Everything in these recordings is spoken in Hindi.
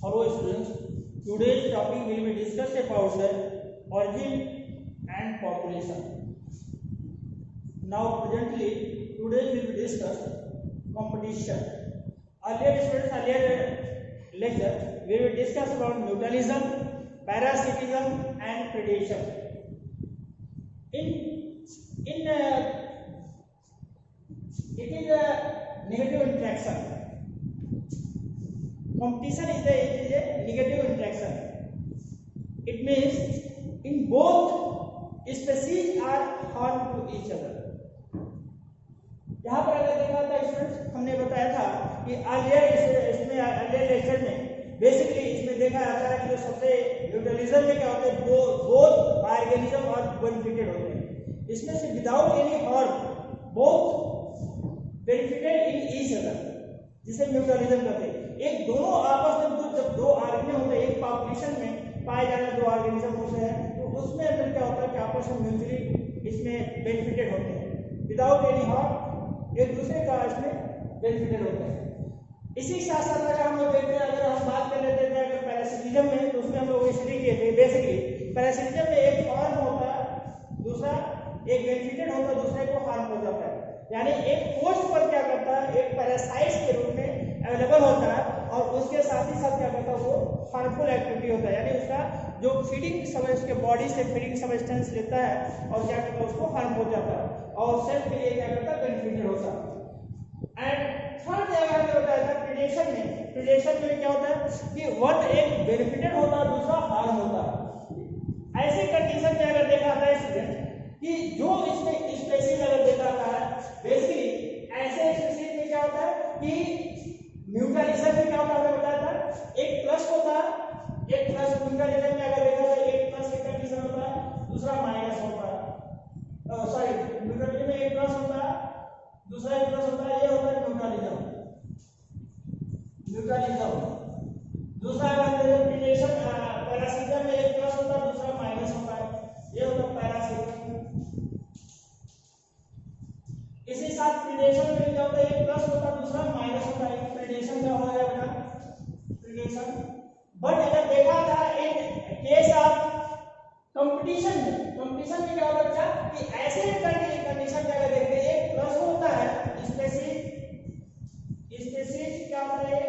Hello students, today's topic will be discussed about the origin and population. Now presently, today we will discuss competition. Earlier lecture, we will discuss about mutualism, parasitism and predation. It is a negative interaction. Competition is a negative interaction. It means in both species are harm to each other. यहाँ पर अगर देखा था स्टूडेंट्स, हमने बताया था कि अर्लियर लेक्चर में बेसिकली इसमें देखा जाता है कि जो सबसे म्यूचुअलिज्म में क्या होता है, बोथ ऑर्गेनिज्म और बेनिफिटेड होते हैं. इसमें से without any harm both benefited in each other, जिसे म्यूचुअलिज्म कहते हैं. एक दोनों आपस में जब दो ऑर्गेनिज्म होते हैं, एक पॉपुलेशन में पाए जाने दो ऑर्गेनिज्म होते हैं, तो उसमें अंदर क्या होता है कि आपस में म्यूचुअली इसमें बेनिफिटेड होते हैं. विदाउट एनी हार्म एक दूसरे का इसमें बेनिफिटेड होते हैं. इसी साथ साथ अगर हम लोग देखते हैं, अगर हम बात कर लेते हैं अगर पैरासिटिज्म में, तो उसमें हम लोग स्टडी किए थे. बेसिकली पैरासिटिज्म में एक हार्म होता है, दूसरा एक बेनिफिटेड होता है, दूसरे को हार्म हो जाता है. यानी एक पोस्ट पर क्या करता है, एक पैरासाइट्स के रूप में अवेलेबल होता है और उसके साथ ही साथ क्या करता है, वो हार्मफुल एक्टिविटी होता है. यानी उसका जो फीडिंग सबस्टेंस के बॉडी से फीडिंग सबस्टेंस लेता है और क्या करता है, उसको हार्म हो जाता है और सेल्फ के लिए क्या करता है, बेनिफिटेड होता है. एंड थर्ड जगह पे होता है प्रेडेशन में. प्रेडेशन में क्या होता है कि वन एक बेनिफिटेड होता है, दूसरा हार्म होता है. ऐसे कंडीशन में अगर देखा जाता है स्टूडेंट कि जो इसमें स्पेसीज अगर देखा जाता है, बेसिकली ऐसे स्पेसीज में क्या होता है कि म्यूचुअलिज्म में क्या होता है, बताया था एक प्लस होता है, एक प्लस. म्यूचुअलिज्म में अगर देखा जाए एक प्लस एक कंडीशन होता है, दूसरा माइनस होता है. सॉरी, म्यूचुअलिज्म में एक प्लस होता है, दूसरा एक प्लस होता है. ये होता है म्यूचुअलिज्म. दूसरा अगर प्रेडेशन पैरासिटिज्म में एक प्लस होता है, दूसरा माइनस होता है. ये होता है पैरासिटिज्म. इसी साथ प्रेडेशन में क्या होता है, एक प्लस होता है, दूसरा माइनस होता है. प्रेडेशन का हो जाएगा प्रेडेशन. बट अगर देखा था इन केस ऑफ कंपटीशन में क्या होता है कि ऐसे कंडीशन में अगर देखते हैं एक प्लस होता है, स्पेसीज क्या होता है,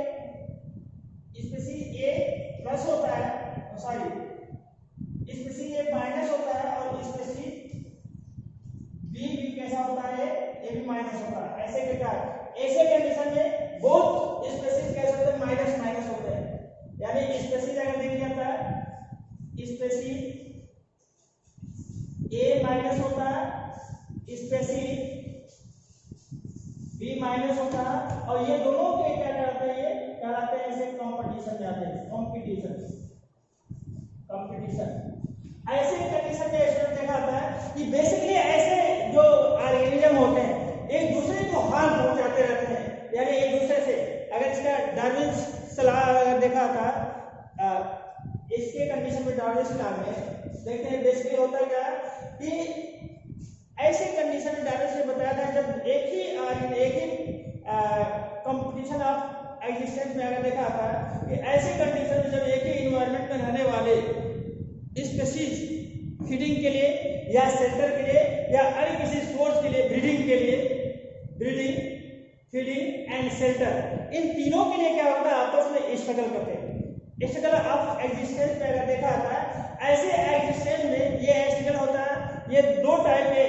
स्पेसीज ए प्लस होता है, सॉरी स्पेसीज ए माइनस होता है और स्पेसीज बी भी कैसा होता है, ए भी माइनस होता है. ऐसे के क्या, ऐसे कंडीशन में बोथ स्पेसीज कैसे होते हैं, माइनस माइनस होते हैं. यानी स्पेसीज अगर देखा जाता है, स्पेसीज ए माइनस होता है, स्पेसीज बी माइनस होता है और ये दोनों के क्या कहते हैं, ये कहलाते हैं ऐसे कंपटीशन जाते हैं. कंपटीशन ऐसे कंडीशन में स्टूडेंट देखा जाता है कि बेसिकली ऐसे जो ऑर्गेनिज्म होते हैं एक दूसरे को हार्म पहुंचाते रहते हैं. यानी एक दूसरे से अगर इसका डार्विन सलाह अगर देखा था, इसके कंडीशन में डार्विन सलाह में देखते हैं बेसिकली होता है क्या कि ऐसे कंडीशन में डार्विन से बताया था जब एक ही कंपटीशन ऑफ एग्जिस्टेंस में अगर देखा था कि ऐसे कंडीशन में जब एक ही इन्वायरमेंट में रहने वाले स्पीशीज फीडिंग के लिए या शेल्टर के लिए या अन्य किसी सोर्स के लिए ब्रीडिंग फीडिंग एंड शेल्टर, इन तीनों के लिए क्या होता है, आपस में स्ट्रगल करते हैं. स्ट्रगल ऑफ एग्जिस्टेंस में अगर देखा जाता है, ऐसे एग्जिस्टेंस में ये स्ट्रगल होता है, ये दो टाइप के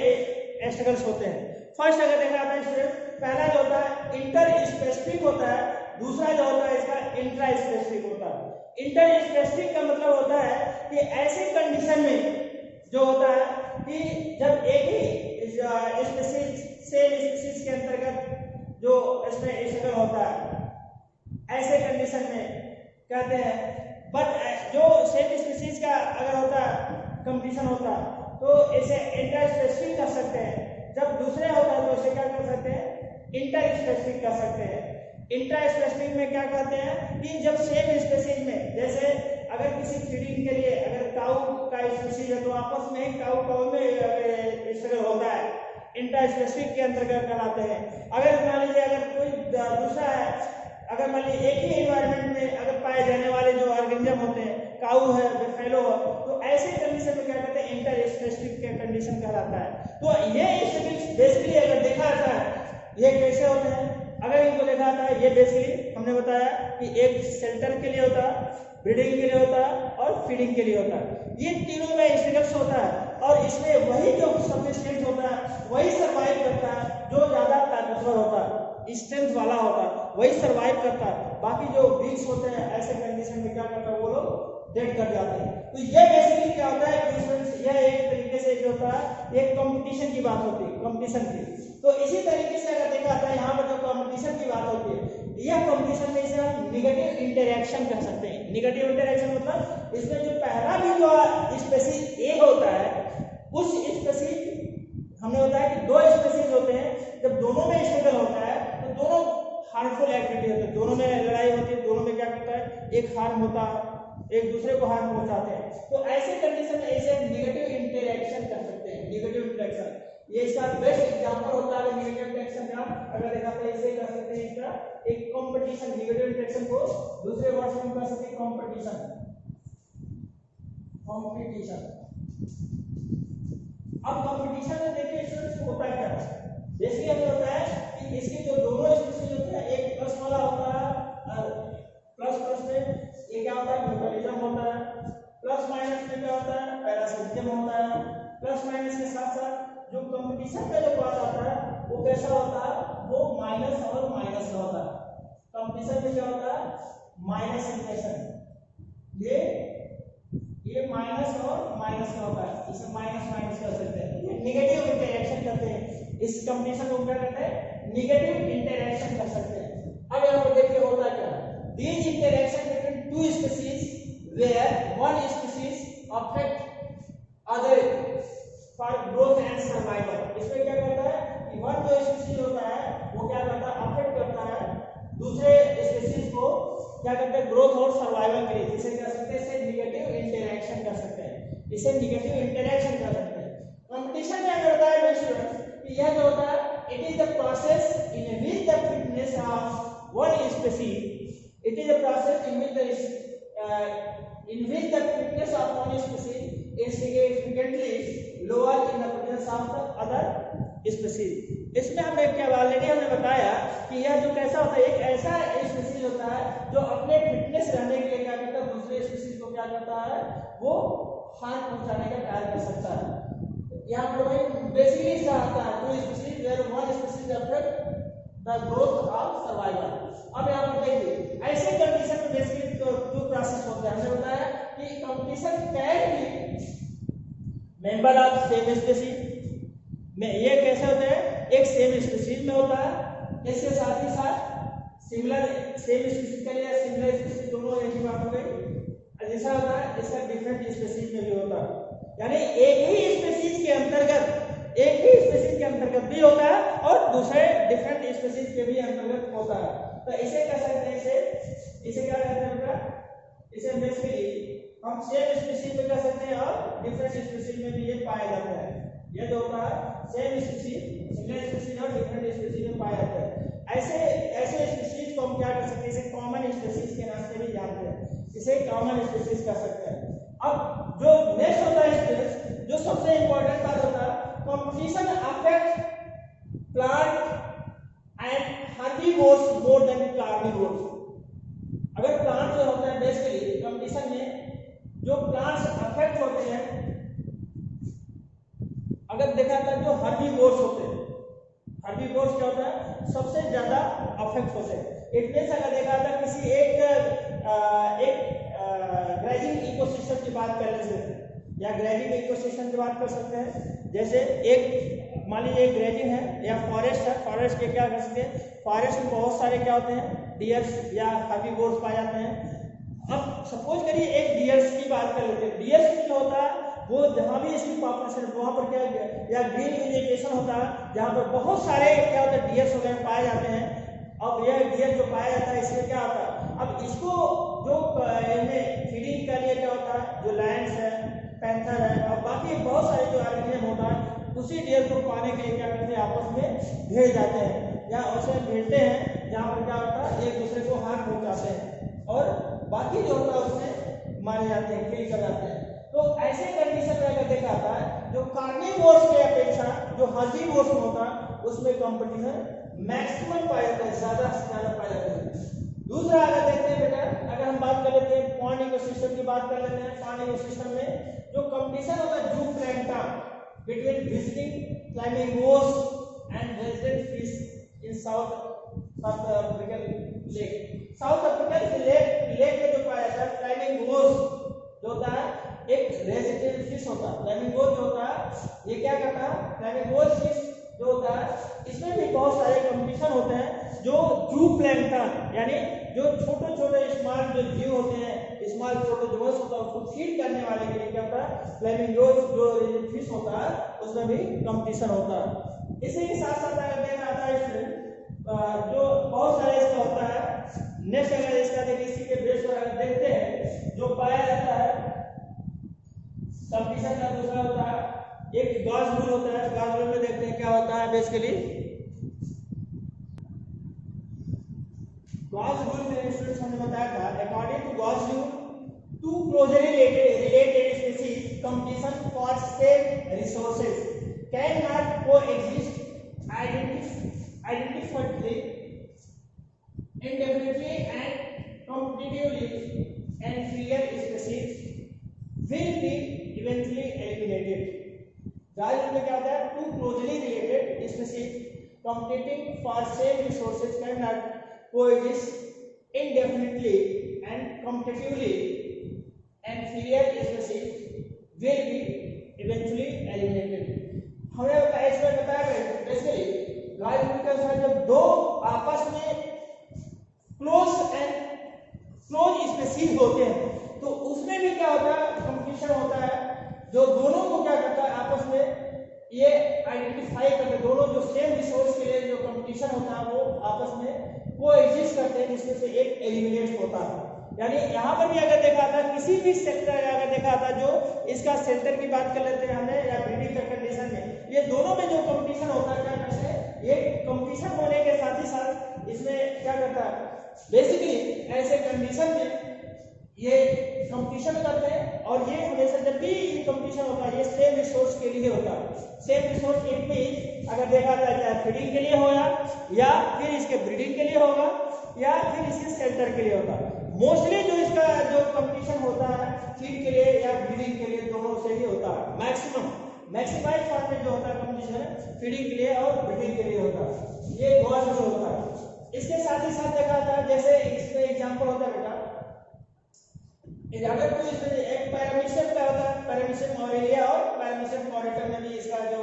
स्ट्रगल्स होते हैं. फर्स्ट अगर देखा जाता है स्टूडेंट, पहला जो होता है इंटर स्पेसिफिक होता है, दूसरा जो होता है इसका इंट्रा स्पेसिफिक होता है. इंटर स्पेसिफिक का मतलब होता है कि ऐसे कंडीशन में जो होता है कि जब एक ही स्पेसीज सेम स्पेसीज के अंतर्गत जो इसमें स्ट्रगल होता है, ऐसे कंडीशन में कहते हैं. बट जो सेम स्पेसीज का अगर होता है कंपटीशन होता है तो इसे इंटर स्पेसिफिक कर सकते हैं. जब दूसरे होता है तो इसे क्या कर सकते हैं, इंटर स्पेसिफिक कर सकते हैं. इंटर स्पेसिफिक में क्या कहते हैं कि जब सेम स्पेसीज में, जैसे अगर किसी फीडिंग के लिए अगर काऊ का स्पेसीज है तो आपस में काऊ में स्ट्रगल होता है, इंटर स्पेसिफिक के अंतर्गत कहलाते हैं. अगर मान लीजिए अगर कोई दूसरा है, अगर मान लीजिए एक ही एनवायरनमेंट में अगर पाए जाने वाले जो ऑर्गेनिज्म होते हैं, काऊ है, बेफेलो है, तो ऐसे कंडीशन में क्या कहते हैं, इंटर स्पेसिफिक कंडीशन कहलाता है। तो ये बेसिकली अगर देखा जाता है ये कैसे होते हैं, अगर इनको देखा जाता है, ये बेसिकली हमने बताया कि एक शेल्टर के लिए होता है, ब्रीडिंग के लिए होता है और फीडिंग के लिए होता है। ये तीनों में इंस्ट्रक्शन होता है और इसमें वही जो सफिशिएंट होता है वही सर्वाइव करता है, जो ज्यादा ताकतवर होता है, स्ट्रेंथ वाला होता है, वही सर्वाइव करता है। बाकी जो वीक्स होते हैं ऐसे कंडीशन में क्या करता है, वो लोग डेड कर जाते हैं। तो ये बेसिकली क्या होता है, यह एक तरीके से जो होता है एक कंपटीशन की बात होती है, कंपटीशन की। तो इसी तरीके से अगर देखा जाता है यहाँ पर जो कंपटीशन की बात होती है, यह कंपटीशन में इसे हम निगेटिव इंटरैक्शन कर सकते हैं। निगेटिव इंटरैक्शन मतलब इसमें जो पहला भी जो स्पीशीज ए होता है, उस स्पीशीज हमने बताया कि दो स्पीशीज होते हैं, जब दोनों में स्ट्रगल होता है तो दोनों हार्मफुल एक्टिविटी होती है, दोनों में लड़ाई होती है, दोनों में क्या करता है, एक हार्म होता है, एक दूसरे को हार्म पहुंचाते हैं। तो ऐसे कंडीशन में इसे निगेटिव इंटरैक्शन कर सकते हैं। निगेटिव इंटरैक्शन ये इसका बेस्ट एग्जांपल होता है निगेटिव इंटरैक्शन का। अगर देखा तो इसे कर सकते हैं इसका एक कंपटीशन, निगेटिव इंटरैक्शन को दूसरे वर्ड में कर सकते हैं कंपटीशन। कंपटीशन अब कंपटीशन में देखिए स्टूडेंट्स होता क्या है, जैसे हमें होता है कि इसके जो दोनों स्पीशीज होते हैं, एक प्लस वाला होता है, प्लस प्लस में ये क्या होता है, म्यूटलिज्म होता है, प्लस माइनस में क्या होता है, पैरासिटिज्म होता है। प्लस माइनस के साथ साथ जो कंपटीशन का जो पार्ट आता है वो कैसा होता है, वो माइनस और माइनस का होता है। कंपटीशन में क्या होता है, माइनस इक्वेशन, ये माइनस और माइनस का होता है, इसे माइनस माइनस कर सकते हैं, ये निगेटिव इंटरैक्शन करते हैं। इस कंपटीशन को क्या कहते हैं, निगेटिव इंटरैक्शन कर सकते हैं। अब यहाँ पर देखिए होता क्या है, these interaction between two species where one species affect other for growth and survival। इसमें क्या करता है कि वन जो स्पीशीज होता है वो क्या करता है, अफेक्ट करता है दूसरे स्पीशीज को, क्या करते हैं, ग्रोथ और सर्वाइवल के लिए। जिसे कह सकते हैं, इसे निगेटिव इंटरैक्शन कर सकते हैं, इसे निगेटिव इंटरैक्शन कर सकते हैं। कंपटीशन में अगर बताया कि यह जो होता है, it is the process in which the fitness of one species, it is a process in which the fitness of one species is significantly lower in the presence of the other species। इसमें हमने क्या ऑलरेडी हमने बताया कि यह जो कैसा होता है, एक ऐसा स्पीशीज होता है जो अपने फिटनेस रहने के लिए क्या करता है, दूसरे स्पीशीज को क्या करता है, वो हार्म पहुंचाने का कार्य कर सकता है। यहाँ पर वही बेसिकली क्या होता है, two species where one species affect the growth of survival. अब यहाँ पर देखिए ऐसे कंडीशन में बेसिकली जो प्रोसेस होता है, हमने बताया कि competition can be member of same species में, ये कैसे होते हैं, एक सेम स्पीशीज में होता है, इसके साथ ही साथ सिमिलर सेम स्पीशीज के लिए सिमिलर स्पीशीज दोनों एक ही बात हो गई। जैसा होता है इसका डिफरेंट स्पीशीज में भी होता है, यानी एक ही स्पीशीज के अंतर्गत, एक ही स्पीशीज के अंतर्गत भी होता है और दूसरे डिफरेंट स्पीशीज के भी अंतर्गत होता है। तो इसे कह सकते हैं, इसे क्या कहते हैं बेटा, इसे बेसिकली हम सेम स्पीशीज में कह सकते हैं और डिफरेंट स्पीशीज में भी ये पाया जाता है। ये जो होता है सेम स्पीशीज, सिमिलर स्पीशीज और डिफरेंट स्पीशीज में पाया जाता है। ऐसे स्पीशीज को हम क्या कर सकते हैं, इसे कॉमन स्पीशीज के नाम से भी जानते हैं, इसे कॉमन स्पीशीज कह सकते हैं। अब जो नेक्स्ट होता है, जो सबसे इंपॉर्टेंट बात होता है, competition affect plant and herbivores more than carnivores। अगर प्लांट जो होता है बेसिकली कंपटीशन में जो प्लांट्स अफेक्ट होते हैं, अगर देखा जाए जो herbivores होते हैं, herbivores क्या होता है, सबसे ज्यादा अफेक्ट होते हैं। इट मींस अगर देखा जाए किसी एक ग्रेजिंग इकोसिस्टम की बात कर लेते हैं या ग्रेजिंग इकोसिस्टम की बात कर सकते हैं, जैसे एक मान लीजिए एक ग्रेजिंग है या फॉरेस्ट है, फॉरेस्ट के क्या कर सकते हैं, फॉरेस्ट में बहुत सारे क्या होते हैं, डियर्स या हर्बीवोर्स पाए जाते हैं। अब सपोज करिए एक डियर्स की बात कर लेते हैं, डियर्स जो होता है वो जहाँ भी इसकी पॉपुलेशन वहाँ पर क्या या ग्रीन वेजिटेशन होता है जहाँ पर बहुत सारे क्या होता है डियर्स वगैरह पाए जाते हैं। अब यह डियर जो पाया जाता है इसमें क्या होता है, अब इसको जो फीडिंग के लिए क्या होता है, जो लायंस है, पैंथर है और बाकी बहुत सारे जो ऑर्गेनिज्म होता है, उसी डियर को पाने के लिए क्या करते हैं, आपस में भेड़ जाते हैं या उसे भेजते हैं जहाँ पर क्या होता है एक दूसरे को हार्म पहुंचाते हैं। और बाकी जो होता है उसमें मारे जाते हैं, किल कर जाते हैं। तो ऐसे कंडीशन में अगर देखा जाता है जो कार्निवोर्स के अपेक्षा जो हर्बीवोर्स में होता है उसमें कंपटीशन मैक्सिमम पाया जाता है, ज्यादा से ज्यादा पाया जाता है। दूसरा अगर देखते हैं बेटा, अगर हम बात कर लेते हैं पॉन्ड इकोसिस्टम की बात कर लेते हैं, पॉन्ड इकोसिस्टम में जो कंपटीशन होता है zooplankton between visiting flamingos and resident fish in South African lake. South African lake में जो पाया जाता है फ्लामिंगोस जो होता है एक रेजिडेंट फिश होता है। फ्लामिंगोस जो होता है ये क्या करता है, फ्लामिंगोस फिश जो होता है इसमें भी बहुत सारे कंपटीशन होते हैं जो जूप्लैंक्टन यानी जो छोटे छोटे स्मॉल जो जीव होते हैं, स्मॉल प्रोटोजोअस होता है उसको फीड करने वाले के लिए क्या होता है फ्लामिंगोस जो फिश होता है उसमें भी कंपटीशन होता है। इसी के साथ साथ अगर देखा जाता है इसमें जो बहुत सारे इसका होता है। नेक्स्ट अगर इसका देखिए इसी के बेस पर अगर देखते हैं जो पाया जाता है कंपटीशन का दूसरा होता है एक गॉस रूल होता है। गॉस रूल में देखते हैं क्या होता है बेसिकली। गॉस रूल में स्टूडेंट्स हमने बताया था according to Gause rule two closely related species competition for same resources cannot coexist identically indefinitely and competitively, and inferior species will be eventually eliminated। Guys में क्या होता है two closely related species competing for same resources cannot coexist indefinitely and competitively, and inferior species will be eventually eliminated। हमने इसमें बताया गया बेसिकली गाइस के अनुसार जब दो आपस में क्लोज स्पीशीज होते हैं तो उसमें भी क्या होता है कंपटीशन होता है जो दोनों को क्या करता है आपस में ये आइडेंटिफाई करते, दोनों जो सेम रिसोर्स के लिए जो कंपटीशन होता है वो आपस में कोएग्जिस्ट करते हैं जिसमें से एक एलिमिनेट होता है। यानी यहाँ पर भी अगर देखा था किसी भी सेक्टर अगर देखा था जो इसका सेंटर की बात कर लेते हैं हमने या ब्रीडिंग का कंडीशन में ये दोनों में जो कंपटीशन होता है क्या करते हैं ये कंपटीशन होने के साथ ही साथ इसमें क्या करता है बेसिकली ऐसे कंडीशन में ये कंपटीशन करते हैं और ये हमेशा जब भी ये कंपटीशन होता है ये सेम रिसोर्स के लिए होता है। सेम रिसोर्स इट मींस अगर देखा जाए चाहे फीडिंग के लिए होगा या फिर इसके ब्रीडिंग के लिए होगा या फिर इसके शेल्टर के लिए होगा। मोस्टली जो इसका जो कंपटीशन होता है फीड के लिए या ब्रीडिंग के लिए दोनों से ही होता है। मैक्सिमाइज फॉर्म में जो होता है कंपटीशन फीडिंग के लिए और ब्रीडिंग के लिए होता है। ये गॉस रूल होता है। इसके साथ ही साथ देखा जाता है जैसे इसमें एग्जांपल होता है बेटा अगर कोई इसमें एक पैरामीशियम क्या होता है पैरामीशियम ऑरेलिया और पैरामीशियम कॉरिटर में भी इसका जो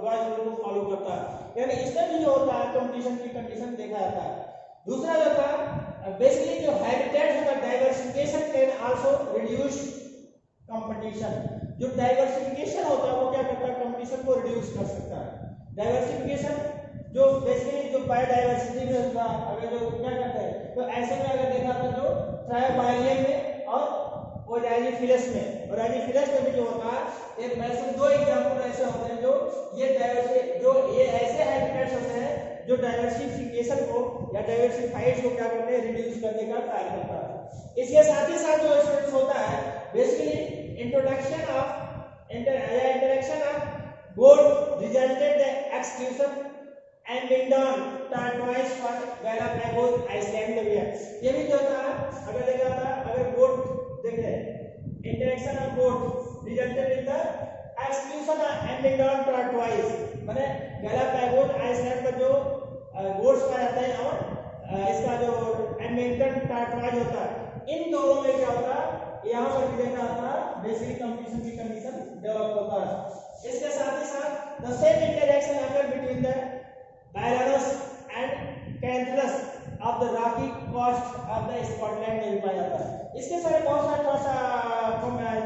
गॉस रूल को फॉलो करता है यानी इसमें भी जो होता है कंपटीशन की कंडीशन देखा जाता है। दूसरा जो था बेसिकली जो हैबिटेट होता है diversification can also reduce competition. जो डाइवर्सिफिकेशन होता है वो क्या करता है कंपटीशन को रिड्यूस कर सकता है। डाइवर्सिफिकेशन जो बेसिकली जो बायोडाइवर्सिटी में होता है अगर जो क्या करते हैं तो ऐसे में अगर देखा तो जो ट्रायोबाइलियम में और ओराइलिफिलस में भी जो होता है एक मैक्सिमम दो एग्जांपल ऐसे होते हैं जो ये ऐसे हैबिटेट्स होते हैं जो डाइवर्सिफिकेशन को या डाइवर्सिफाइड को क्या करते हैं रिड्यूस करने का ट्राई करता है। इसके साथ ही साथ जो स्टूडेंट्स होता है basically interaction of goat resulted the exclusion and Abingdon tortoise for Galapagos island में भी है। ये भी जो होता है अगर देखा था अगर गोट देख रहे हैं interaction of goat resulted in the exclusion and Abingdon tortoise माने गैलापैगोस आइसलैंड पर जो गोट्स पाए जाते हैं और इसका जो एडमिंटन टार्टवाइज होता है इन दोनों में क्या होता है यहाँ पर भी देखा था बेसिकली कंपटीशन की कंडीशन डेवलप होता है। इसके साथ ही साथ the same interaction occur between the Balanus and कैंथरस of the rocky coast of the Scotland में भी पाया जाता है। इसके सारे बहुत सारे थोड़ा सा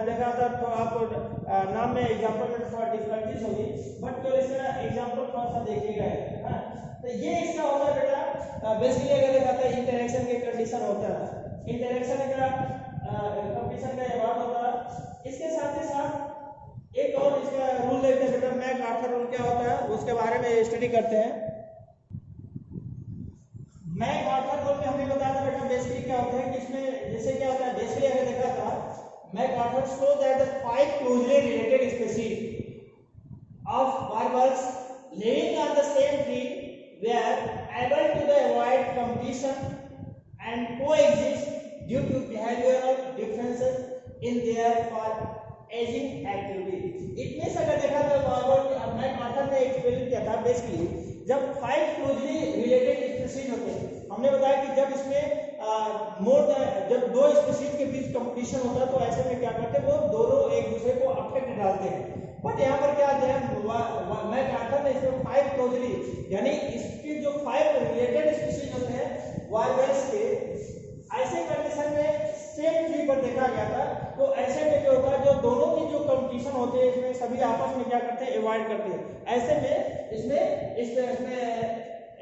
देखा था तो आपको नाम में एग्जांपल में थोड़ा डिफिकल्टीज होगी बट तो इसका एग्जांपल थोड़ा सा देखिएगा। हां तो ये इसका होता है बेटा बेसिकली अगर देखा था इंटरेक्शन के कंडीशन होता है इंटरेक्शन का कंडीशन का ये बात होता है। इसके साथ ही साथ एक और इसका रूल देखते हैं बेटा मैकआर्थर रूल क्या होता है उसके बारे में स्टडी करते हैं। मैकआर्थर में हमने बताया था बेटा बेसिकली क्या होता है कि इसमें जैसे क्या होता है बेसिकली अगर देखा था MacArthur show that the 5 closely related species of warblers living on the same tree were able to avoid competition and coexist due to behavioral differences in their aging activity. It means अगर देखा तो मैकआर्थर ने एक्सपेरिमेंट किया था बेसिकली जब 5 क्लोजली रिलेटेड स्पीशीज होते हैं, हमने बताया कि जब इसमें जब दो स्पीशीज के बीच कंपटीशन होता है तो ऐसे में क्या करते हैं वो दोनों एक दूसरे को अफेक्ट डालते हैं। बट यहाँ पर क्या है मैकआर्थर ने इसमें 5 क्लोजली यानी इसकी जो 5 रिलेटेड स्पीशीज होते हैं वायरस के ऐसे कंडीशन में सेम ट्री पर देखा गया था। तो ऐसे में जो होता है जो दोनों की जो कंपटीशन होती है इसमें सभी आपस में क्या करते हैं अवॉइड करते हैं, ऐसे में इसमें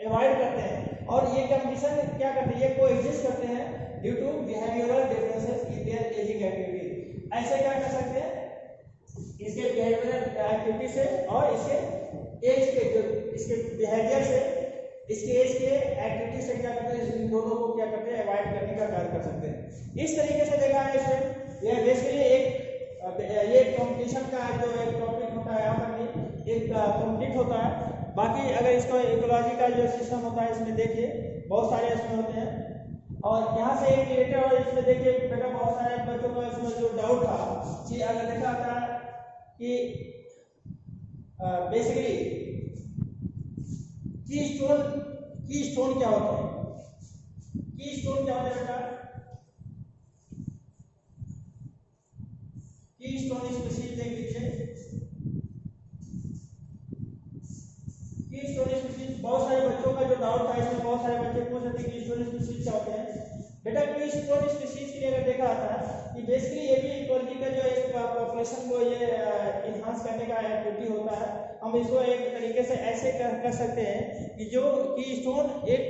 अवॉइड करते हैं और ये कंडीशन क्या करते हैं ये कोएग्जिस्ट करते हैं due to behavioural differences in their aging activity. ऐसे क्या कर सकते हैं इसके बिहेवियरल एक्टिविटी से और इसके एज के जो इसके बिहेवियर से इसके एज के एक्टिविटी से क्या करते हैं इन दोनों को क्या करते हैं अवॉइड करने का कार्य कर सकते हैं। इस तरीके से देखा है इसमें यह बेसिकली ये कंपटीशन का जो एक टॉपिक होता है यहाँ पर एक कंप्लीट होता है। बाकी अगर इसका इकोलॉजी का जो सिस्टम होता है इसमें देखिए बहुत सारे इसमें होते हैं और यहाँ से एक रिलेटेड और इसमें देखिए बेटा बहुत सारे बच्चों को इसमें जो डाउट था कि अगर देखा था कि बेसिकली की स्टोन क्या होता है, की स्टोन क्या होता है बेटा, की स्टोन स्पीशीज देख लीजिए। की स्टोन स्पीशीज बहुत सारे बच्चों का जो डाउट था इसमें बहुत सारे बच्चे पूछ रहे थे कि स्टोन स्पीशीज क्या होते हैं। बेटा की स्टोन स्पीशीज के लिए अगर देखा था कि बेसिकली ये भी इकोलॉजी का जो एक पॉपुलेशन को ये इनहांस करने का एक्टिविटी होता है। हम इसको एक तरीके से ऐसे कर सकते हैं कि जो की स्टोन एक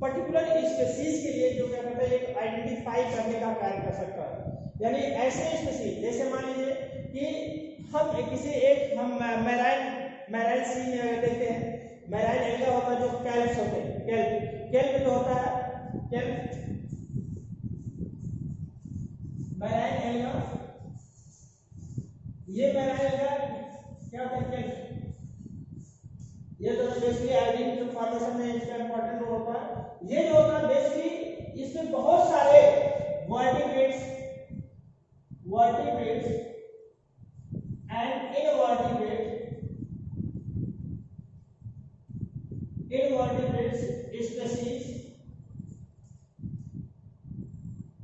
पर्टिकुलर स्पीशीज के लिए जो क्या करता है एक आइडेंटिफाई करने का कार्य कर सकता है। यानी ऐसे स्पीशीज जैसे मान लीजिए कि हम किसी एक हम मैराइन सी में अगर देखते हैं मैराइन एल्गा होता है जो कैल्प्स होते हैं, कैल्प जो होता है कैल्प मैराइन एल्गा, ये मैराइन एल्गा क्या होता है ये तो बेसिकली आयोडीन जो फॉर्मेशन में इसका इंपॉर्टेंट रोल होता है। ये जो होता है बेसिकली इसमें बहुत सारे वर्टिब्रेट्स एंड इनवर्टिब्रेट्स स्पीशीज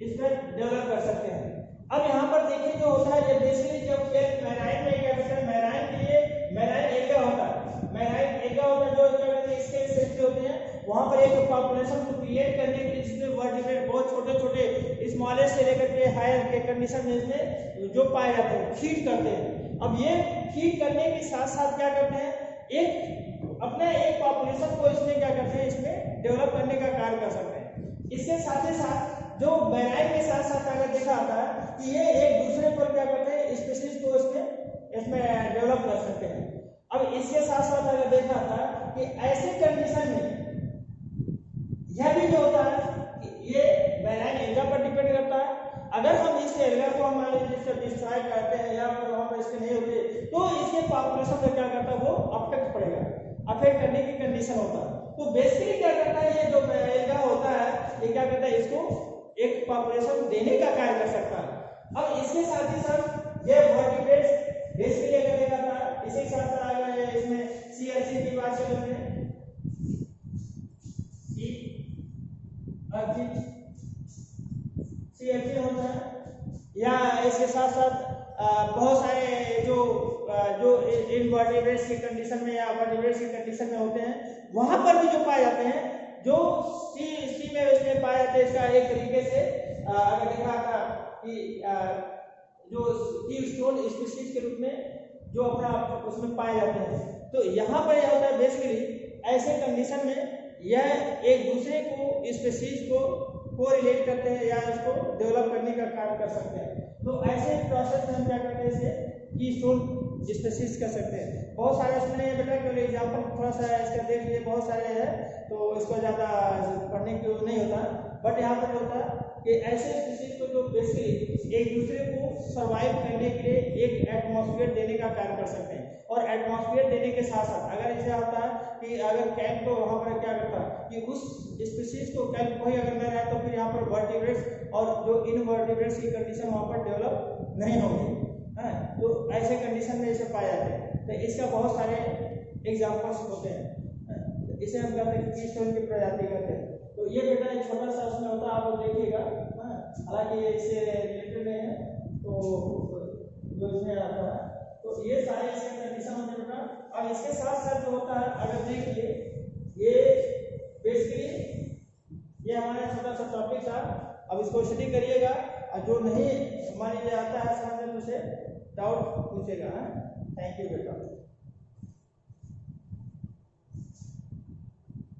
इसमें डेवलप कर सकते हैं। अब यहाँ पर देखिए जो होता है ये बेसिकली जब मैराइन में क्या करते हैं मैराइन के लिए मैराइन एल्गा होता है, मैराइन एल्गा होता है जो क्या कहते हैं इसके सेफ्टी होते हैं वहाँ पर एक पॉपुलेशन को क्रिएट करने के लिए जिसमें वर्टिब्रेट बहुत छोटे छोटे स्मॉलेस्ट से लेकर के हायर के कंडीशन में इसमें जो पाए जाते हैं फीड करते हैं। अब ये फीड करने के साथ साथ क्या करते हैं एक अपने एक पॉपुलेशन को इसमें क्या करते हैं इसमें डेवलप करने का कार्य कर सकते हैं। इसके साथ ही साथ जो मैराइन के साथ साथ अगर देखा आता है कि ये एक दूसरे पर क्या करते हैं स्पीशीज को इसमें डेवलप कर सकते हैं। अब इसके साथ साथ अगर देखा था कि ऐसे कंडीशन में यह भी जो होता है कि ये मैराइन एल्गा पर डिपेंड करता है। अगर हम इस एल्गा को हमारे जिससे डिस्ट्रॉय करते हैं या फिर वहाँ पर इसके नहीं होते तो इसके पॉपुलेशन पर क्या करता है वो अफेक्ट पड़ेगा, अफेक्ट करने की कंडीशन होता है। तो बेसिकली क्या करता है ये जो एल्गा होता है ये क्या करता है इसको एक पॉपुलेशन देने का कार्य कर सकता है। अब इसके साथ ही साथ ये वर्टिब्रेट्स बेसिकली अगर देखा था इसी के साथ अगर इसमें सीएलसी की बात चल रही है सीएलसी होता है या इसके साथ साथ बहुत सारे जो इनवर्टिब्रेट्स की कंडीशन में या वर्टिब्रेट्स की कंडीशन में होते हैं वहां पर भी जो पाए जाते हैं जो सी में इसमें पाए जाते हैं। इसका एक तरीके से अगर देखा था कि जो की स्टोन स्पीशीज के रूप में जो अपना उसमें पाए जाते हैं। तो यहाँ पर यह होता है बेसिकली ऐसे कंडीशन में यह एक दूसरे को स्पीशीज को कोरिलेट करते हैं या इसको डेवलप करने का कार्य कर सकते हैं। तो ऐसे प्रोसेस में हम क्या करते हैं इसे की स्टोन स्पीशीज कर सकते हैं। बहुत सारे इसमें बेटा केवल एग्जाम्पल थोड़ा सा इसका देख लीजिए बहुत सारे हैं तो इसको ज़्यादा बट यहाँ पर होता है कि ऐसे स्पीशीज को जो बेसिकली एक दूसरे को सर्वाइव करने के लिए एक एटमॉस्फेयर देने का कार्य कर सकते हैं, और एटमॉस्फेयर देने के साथ साथ अगर ऐसे होता है कि अगर कैल्प तो वहाँ पर क्या करता है कि उस स्पीशीज को कैल्प को ही अगर न रहे तो फिर यहाँ पर वर्टिब्रेट्स और जो इनवर्टिब्रेट्स की कंडीशन वहाँ पर डेवलप नहीं होंगी, है। तो ऐसे कंडीशन में इसे पाए जाते हैं। तो इसका बहुत सारे एग्जाम्पल्स होते हैं, इसे हम कहते हैं कीस्टोन की प्रजाति कहते हैं। तो ये बेटा एक छोटा सा उसमें होता है, आप लोग देखिएगा, हालांकि ये इससे रिलेटेड नहीं है, तो जो इसमें आता है तो ये सारे इसके कंडीशन होते हैं बेटा। अब इसके साथ साथ जो होता है, अगर देखिए ये बेसिकली ये हमारा छोटा सा टॉपिक था। अब इसको स्टडी करिएगा, और जो नहीं मान लीजिए आता है समझ में उसे डाउट पूछेगा। थैंक यू बेटा।